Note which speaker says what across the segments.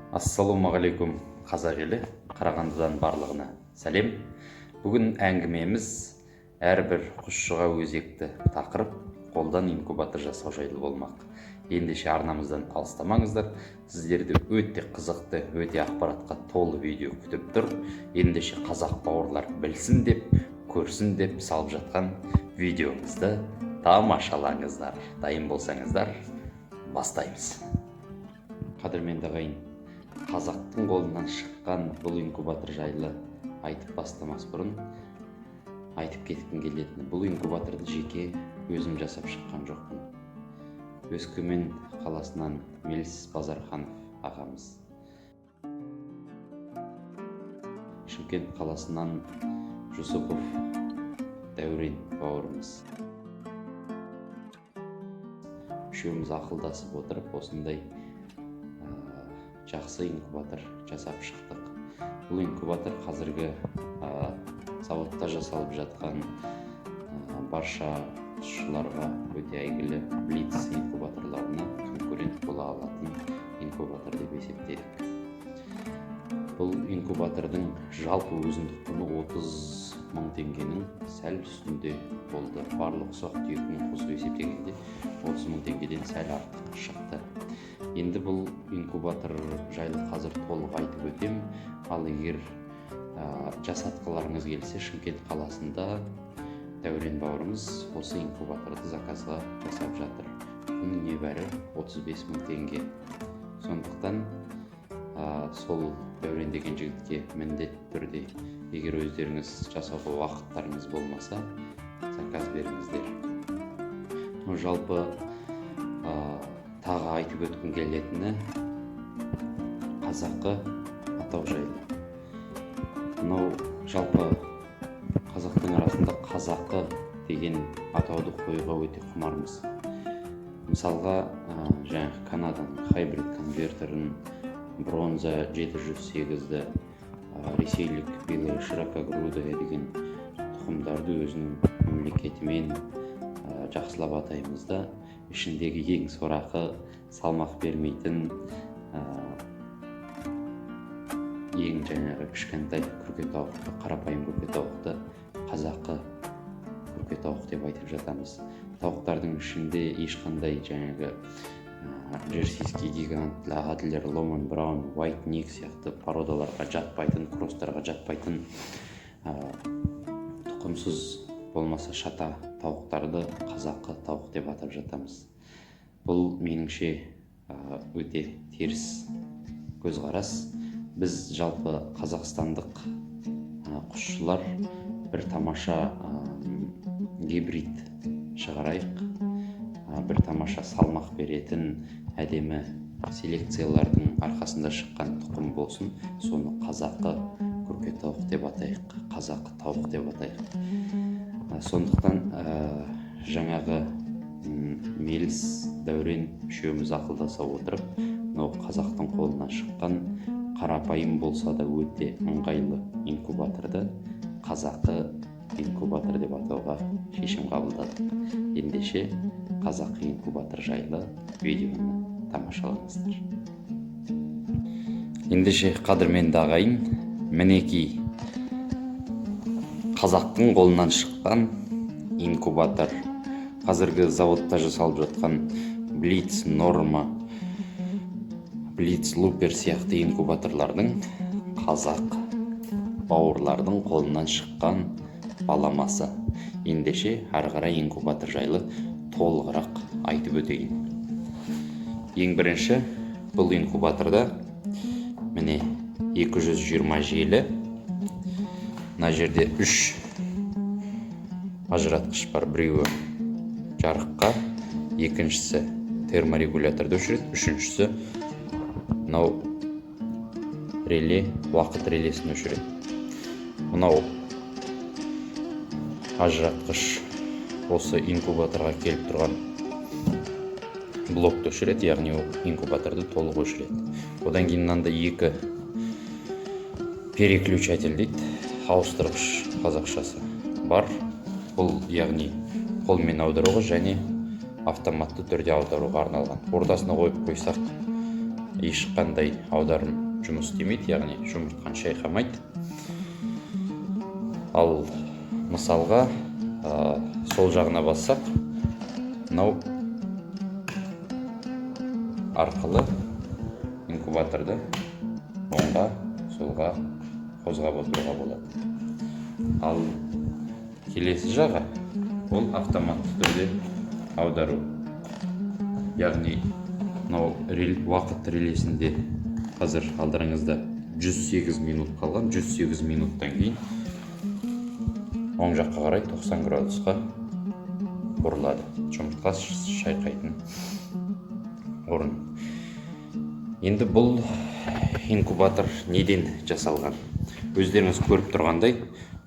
Speaker 1: Ассалаумағалейкум қазақ елі, Қарағандыдан барлығына сәлем. Бүгін әңгімеміз әрбір құсшыға өзекті тақырып қолдан инкубатор жасау жайлы болмақ. Ендеше арнамыздан алыстамаңыздар. Сіздерді өте қызықты, өте ақпаратқа толы видео күтіп тұр. Ендеше қазақ бауырлар білсін деп, көрсін деп салып жатқан видеомызды тамашалаңыздар. Дайын болсаңыздар, бастаймыз. Қадірменді ағайын, қазақтың қолынан шыққан бұл инкубатор жайлы айтып бастамас бұрын айтып кеткім келетіні, бұл инкубаторды жеке өзім жасап шыққан жоқпын. Өскемен қаласынан Мелис Базарханов ағамыз, Шымкент қаласынан Жүсіпов Дәурен бауырымыз, үшеуміз ақылдасып отырып осындай жақсы инкубатор жасап шықтық. Бұл инкубатор қазіргі зауытта жасалып жатқан барша құсшыларға өте әйгілі Блиц инкубаторларына конкурент бола алатын инкубатор деп есептедік. Бұл инкубатордың жалпы өзіндік құны 30.000 теңгенің сәл үстінде болды. Барлық ұсақ түйегін қосып есептегенде 30.000 теңгеден сәл артық шықты. Енді бұл инкубатор жайлы қазір толық айтып өтем. Ал егер жасатқыларыңыз келсе, Шымкент қаласында Дәурен бауырымыз осы инкубаторды заказға жасап жатыр. Құны небәрі 35.000 теңге. Сондықтан сол Дәурен деген жігітке міндетті түрде, егер өздеріңіз жасауға уақыттарыңыз болмаса, заказ беріңіздер. Жалпы тағы айтып өткім келетіні қазақы атау жайлы. Мынау жалпы қазақтың арасында қазақы деген атауды қоюға өте құмармыз. Мысалға, жаңағы Канаданың хайбрид конвертерін, бронза 708-ді, ресейлік белый широкогрудый деген тұқымдарды өзінің мемлекетімен жақсылап атаймыз да, ішіндегі ең сорақы, салмақ бермейтін, ең жаңағы кішкентай күрке тауықты, қарапайым күрке тауықты қазақы күрке тауық деп айтып жатамыз. Тауықтардың ішінде ешқандай жаңағы джерсийский гигант, ағаділер, ломан браун, уайт ник сияқты породаларға жатпайтын, кросстарға жатпайтын, тұқымсыз болмаса шата тауықтарды қазақы тауық деп атап жатамыз. Бұл меніңше өте теріс көзқарас. Біз жалпы қазақстандық құсшылар бір тамаша гибрид шығарайық, бір тамаша салмақ беретін әдемі селекциялардың арқасында шыққан тұқым болсын, соны қазақы күрке тауық деп атайық, қазақы тауық деп атайық. Сондықтан жаңағы Мелис, Дәурен үшеуміз ақылдаса отырып, мынау қазақтың қолынан шыққан қарапайым болса да өте ыңғайлы инкубаторды қазақы инкубатор деп атауға шешім қабылдадық. Ендеше қазақы инкубатор жайлы видеоны тамашалаңыздар. Ендеше қадірменді ағайын, мінекей қазақтың қолынан шыққан инкубатор. Қазіргі заводта жасалып жатқан Блиц, Норма, Блиц, Лупер сияқты инкубаторлардың қазақ бауырлардың қолынан шыққан баламасы. Ендеше ары қарай инкубатор жайлы толығырақ айтып өтейін. Ең бірінші, бұл инкубаторда міне 220 желі. Мына жерде 3 ажыратқыш бар, біреуі жарыққа, екіншісі терморегуляторды өшіреді, үшіншісі мынау реле, уақыт релесін өшіреді. Мынау ажыратқыш осы инкубаторға келіп тұрған блокты өшіреді, яғни инкубаторды толық өшіреді. Одан кейін мынандай 2 переключатель дейді, ауыстырғыш қазақшасы бар. Бұл яғни қолмен аударуға және автоматты түрде аударуға арналған. Ортасына қойып қойсақ, ешқандай аударым жұмыс істемейді, яғни жұмыртқаны шайқамайды. Ал мысалға сол жағына бассақ, мынау арқылы инкубаторды оңға солға қозғап отыруға болады. Ал келесі жағы ол автоматты түрде аудару. Яғни мынау уақыт релесінде қазір алдарыңызда 108 минут қалған. 108 минуттан кейін оң жаққа қарай 90 градусқа бұрылады. Жұмыртқа шайқайтын орын. Енді бұл инкубатор неден жасалған? Өздеріңіз көріп тұрғандай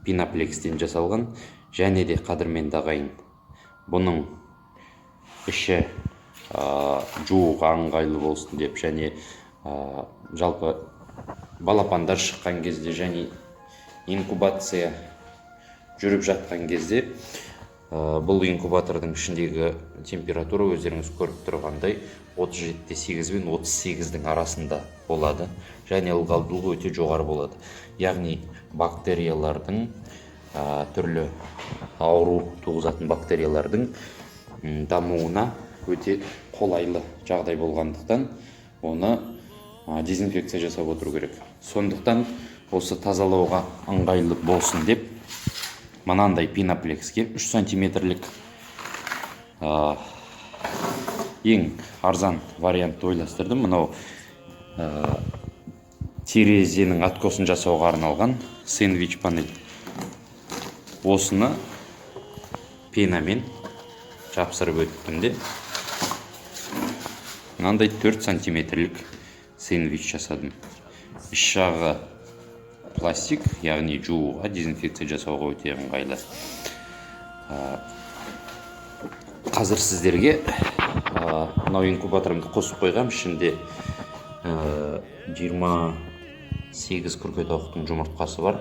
Speaker 1: пинаплекстен жасалған, және де қадірменді ағайын, бұның іші жууға ыңғайлы болсын деп, және жалпы балапандар шыққан кезде және инкубация жүріп жатқан кезде бұл инкубатордың ішіндегі температура өздеріңіз көріп тұрғандай 37,8 мен 38-дің арасында болады, және ылғалдылығы өте жоғары болады. Яғни бактериялардың, түрлі ауру туғызатын бактериялардың дамуына өте қолайлы жағдай болғандықтан оны дезинфекция жасап отыру керек. Сондықтан осы тазалауға ыңғайлы болсын деп мынандай пинаплекске 3 сантиметрлік ең арзан вариантты ойластырдым. Мынау терезенің откосын жасауға арналған сэндвич панель. Осыны пенамен жапсырып өттім де мынандай 4 сантиметрлік сэндвич жасадым. Іш жағы пластик, яғни жууға, дезинфекция жасауға өте ыңғайлы. Қазір сіздерге мынау инкубаторымды қосып қойғам. Ішінде 28 күркетауықтың жұмыртқасы бар.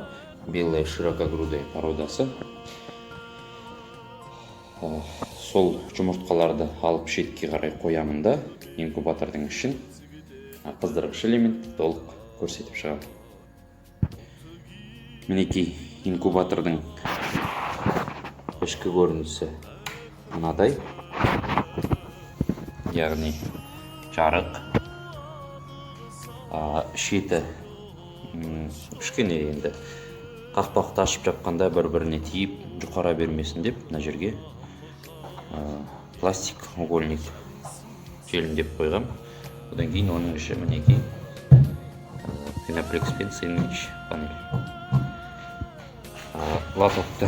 Speaker 1: Белая широкогрудая породасы. Сол жұмыртқаларды алып шетке қарай қоямын да инкубатордың ішін қыздырғыш элементті толық көрсетіп шығамын. Мінекей инкубатордың ішкі көрінісі мынадай. Яғни жарық, шеті кішкене енді қақпақты ашып жапқанда бір-біріне тиіп жұқара бермесін деп мына жерге пластик угольник желімдеп қойғам. Одан кейін оның іші мінекей пинаплекс пен сэндвич панель. Лотокты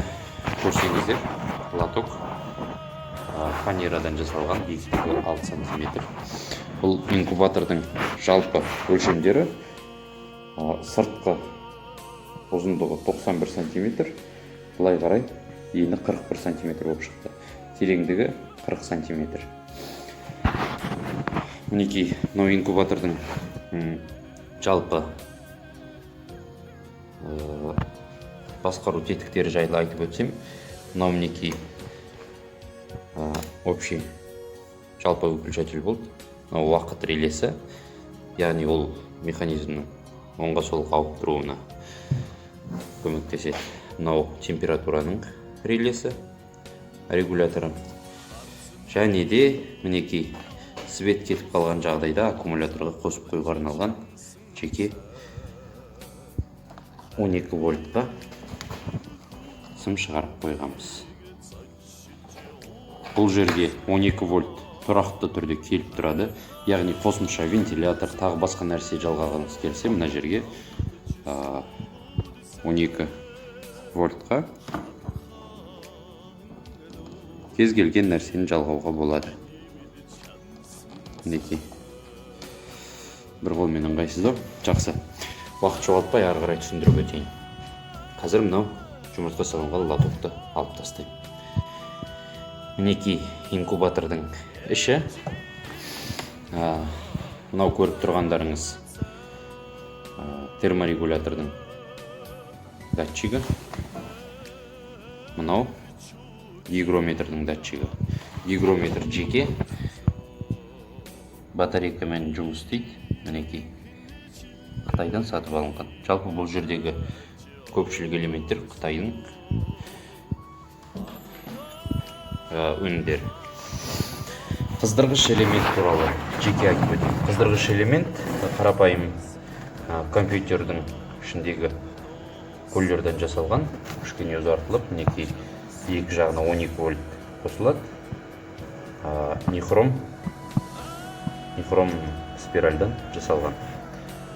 Speaker 1: көрсеңіздер, лоток фанерадан жасалған, биіктігі 6 см. Бұл инкубатордың жалпы өлшемдері сыртқы ұзындығы 91 см, былай қарай ені 41 см болып шықты. Тереңдігі 40 см. Мінекей мынау инкубатордың жалпы басқару тетіктері жайлы айтып өтсем, мынау мінекей общий жалпы выключатель болды. Мынау уақыт релесі, яғни ол механизмнің оңға солға ауып тұруына көмектеседі. Мынау температураның релесі, регуляторы. Және де мінекей свет кетіп қалған жағдайда аккумуляторға қосып қоюға арналған жеке 12 вольтқа сым шығарып қойғанбыз. Бұл жерге 12 вольт тұрақты түрде келіп тұрады. Яғни қосымша вентилятор, тағы басқа нәрсе жалғағыңыз келсе, мына жерге 12 вольтқа кез келген нәрсені жалғауға болады. Мінекей бір қолмен ыңғайсыздау. Жақсы. Уақыт жоғалтпай ары қарай түсіндіріп өтейін. Қазір мынау жұмыртқа салынған лотокты алып тастаймын. Мінекей инкубатордың іші. Мынау көріп тұрғандарыңыз терморегулятордың датчигі. Мынау гигрометрдің датчигі. Гигрометр жеке, батарейкамен жұмыс істейді. Мінекей, Қытайдан сатып алынған. Жалпы бұл жердегі көпшілік элементтер Қытайдың өнімдері. Қыздырғыш элемент туралы жеке айтып өтейін. Қыздырғыш элемент қарапайым компьютердің ішіндегі көллерден жасалған. Кішкене ұзартылып, мінекей екі жағына 12 вольт қосылады. Нихром спиральдан жасалған.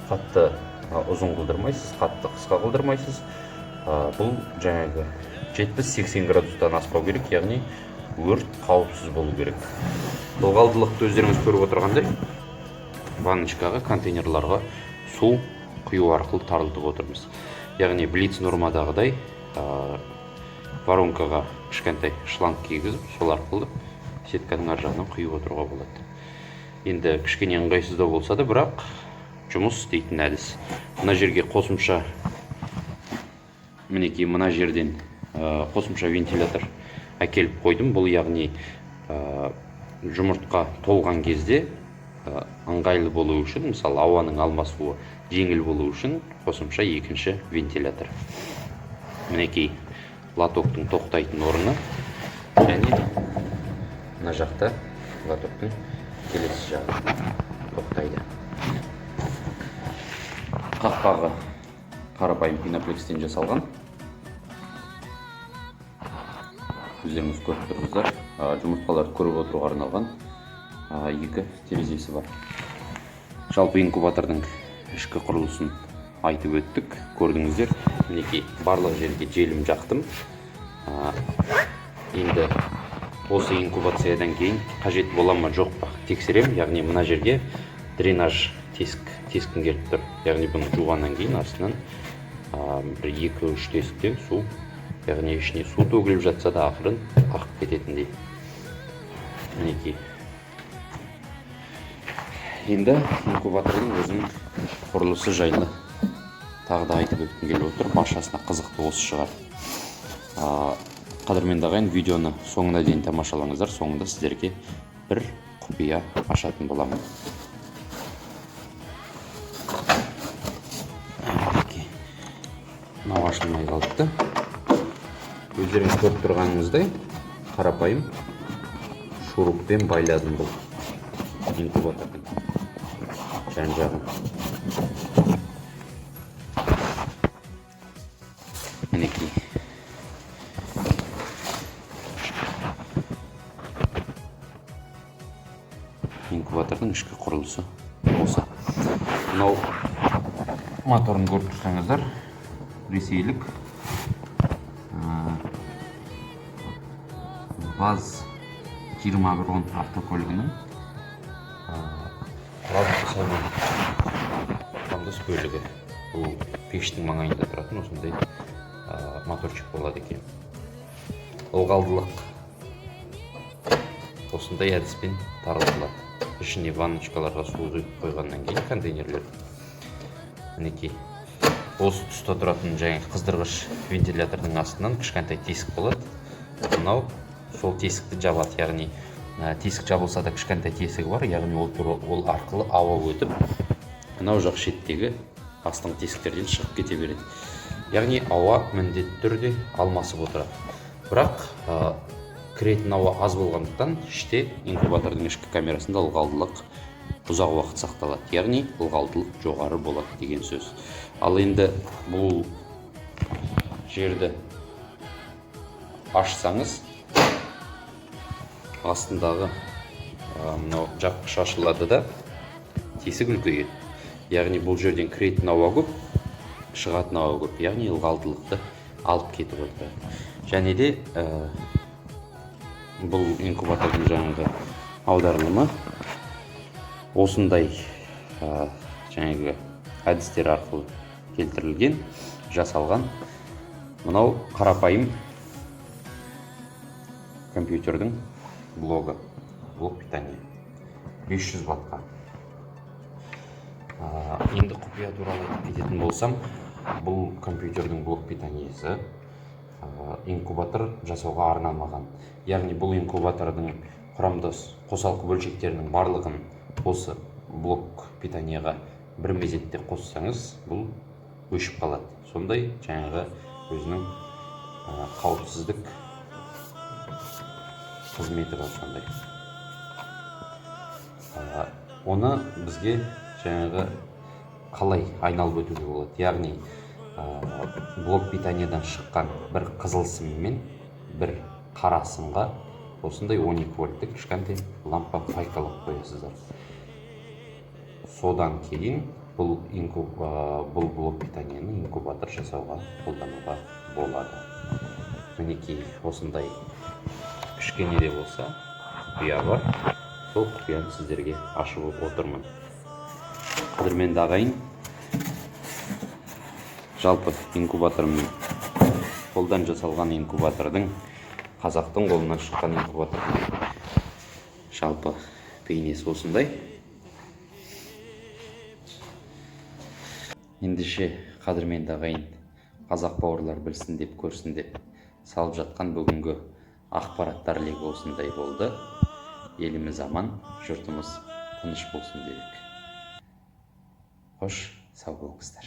Speaker 1: Қатты ұзын қылдырмайсыз, қатты қысқа қылдырмайсыз. Бұл жаңағы 70-80 градустан аспау керек, яғни өрт қауіпсіз болу керек. Ылғалдылықты өздеріңіз көріп отырғандай, ванночкаға, контейнерларға су құю арқылы тарылтып отырмыз. Яғни блиц нормадағыдай воронкаға кішкентай шланг кигізіп, сол арқылы сетканың ар жағынан құйып отыруға болады. Енді кішкене ыңғайсыздау болса да, бірақ жұмыс істейтін әдіс. Мына жерге қосымша, мінекей мына жерден қосымша вентилятор әкеліп қойдым. Бұл яғни жұмыртқа толған кезде ыңғайлы болу үшін, мысалы ауаның алмасуы жеңіл болу үшін қосымша екінші вентилятор. Мінекей лотоктың тоқтайтын орны, және мына жақта лотоктың келесі жағы тоқтайды. Қақпағы қарапайым пеноплексден жасалған. Өздеріңіз көріп тұрсыздар, жұмыртқаларды көріп отыруға арналған екі терезесі бар. Жалпы инкубатордың ішкі құрылысын айтып өттік, көрдіңіздер. Мінекей барлық жерге желім жақтым. Енді осы инкубациядан кейін қажет бола ма жоқ па тексерем. Яғни мына жерге дренаж тескін келіп тұр. Яғни бұны жуғаннан кейін астынан 2-3 тесіктен су, яғни ішіне су төгіліп жатса да ақырын ағып кететіндей. Мінекей. Енді инкубатордың өзінің құрылысы жайлы тағы да айтып өткім келіп отыр. Баршасына қызықты осы шығар. Қадірменді ағайын, видеоны соңына дейін тамашалаңыздар. Соңында сіздерге бір құпия ашатын боламын. Мынау ашылмай қалыпты. Өздеріңіз көріп тұрғаныңыздай қарапайым шуруппен байладым бұл инкубатордың жан-жағын. Мінекей. Инкубатордың ішкі құрылысы осы. Мынау моторын көріп тұрсаңыздар, ресейлік ВАЗ-2110 автокөлігінің құрамдас бөлігі. Бұл пештің маңайында тұратын осындай моторчик болады екен. Ылғалдылық осындай әдіспен тарылтылады. Ішіне ванночкаларға су құйып қойғаннан кейін контейнерлер. Мінекей осы тұста тұратын жаңағы қыздырғыш вентилятордың астынан кішкентай тесік болады. Мынау сол тесікті жабады, яғни тесік жабылса да кішкентай тесігі бар, яғни ол арқылы ауа өтіп, мынау жақ шеттегі астыңғы тесіктерден шығып кете береді. Яғни ауа міндетті түрде алмасып отырады. Бірақ кіретін ауа аз болғандықтан іште инкубатордың ішкі камерасында ылғалдылық ұзақ уақыт сақталады. Яғни ылғалдылық жоғары болады деген сөз. Ал енді бұл жерді ашсаңыз, астындағы мынау жапқыш ашылады да тесік үлкейеді. Яғни бұл жерден кіретін ауа көп, шығатын ауа көп. Яғни ылғалдылықты алып кетіп отырады. Және де бұл инкубатордың жаңағы аударылымы осындай жаңағы әдістер арқылы келтірілген, жасалған. Мынау қарапайым компьютердің блок питания 500 ваттқа. Енді құпия туралы айтып кететін болсам, бұл компьютердің блок питаниясы инкубатор жасауға арналмаған. Яғни бұл инкубатордың құрамдас қосалқы бөлшектерінің барлығын осы блок питанияға бір мезетте қоссаңыз, бұл өшіп қалады. Сондай жаңағы өзінің қауіпсіздік қызметі бар сондай. Оны бізге жаңағы қалай айналып өтуге болады? Яғни блок питаниядан шыққан бір қызыл сым мен бір қара сымға осындай 12 вольттік кішкентай лампа пайкалап қоясыздар. Содан кейін бұл блок питанияны инкубатор жасауға қолдануға болады. Мінекей осындай кішкене де болса құпия бар. Сол құпияны сіздерге ашып отырмын. Қадірменді ағайын, жалпы инкубаторымның қолдан жасалған инкубатордың, қазақтың қолынан шыққан инкубатордың жалпы бейнесі осындай. Ендеше қадірменді ағайын, қазақ бауырлар білсін деп, көрсін деп салып жатқан бүгінгі ақпараттар легі осындай болды. Еліміз аман, жұртымыз тыныш болсын делік. Қош, сау болыңыздар.